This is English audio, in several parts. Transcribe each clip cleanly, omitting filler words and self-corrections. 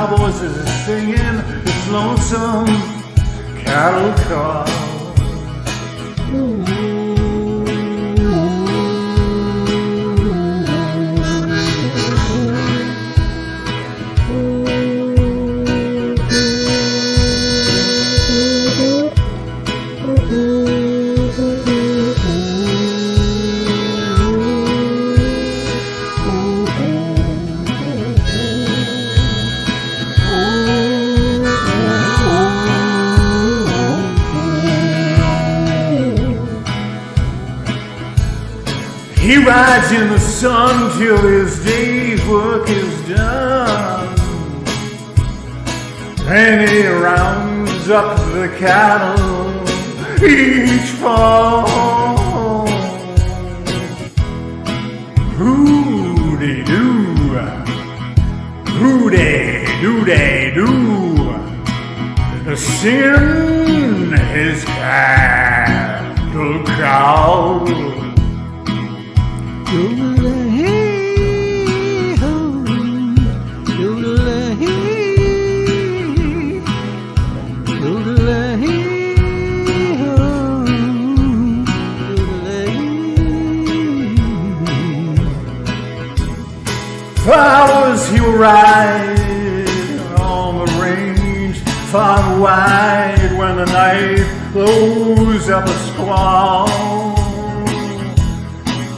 cowboys is singing this lonesome cattle call. He rides in the sun till his day's work is done. And he rounds up the cattle each fall. Hoo-dee-doo, hoo-dee-doo-dee-doo, singing his cattle call. Doodle-a-hey-ho, doodle-a-hey, doodle-a-hey-ho, doodle-a-hey. For hours he will ride on the range, far and wide, when the night blows up a squall.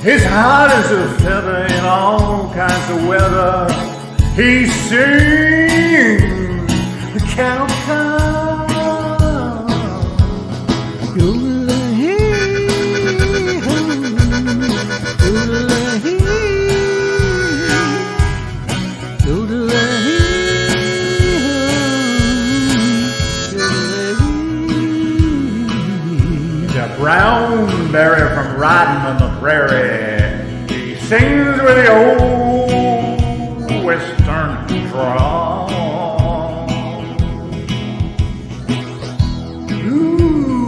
His heart is a feather in all kinds of weather. He sings the cattle call. Doodle-a-hey-ho, doodle-a-hey, doodle-a-hey-ho, doodle-a-hey. The brown berry from riding on the prairie, he sings with the old western drawl. Ooh,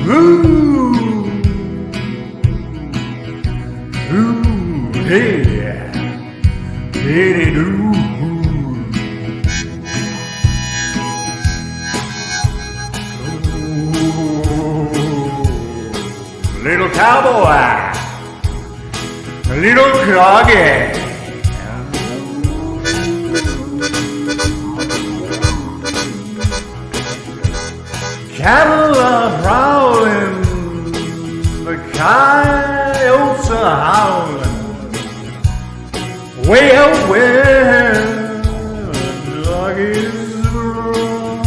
ooh, ooh, hey, hey, doo. Little cowboy, a little cloggy. Cattle are prowling, the coyotes are howling, way out where the doggies roam,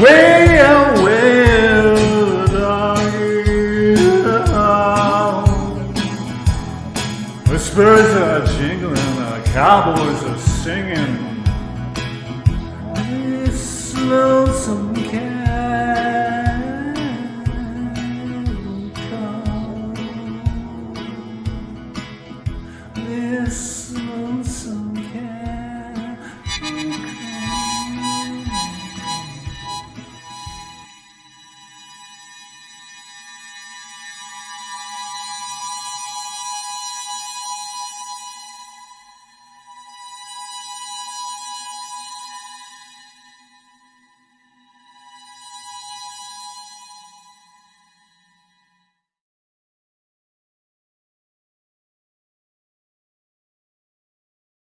way out where the doggies roam. The spurs are jingling, the cowboys are singing. Lonesome cat.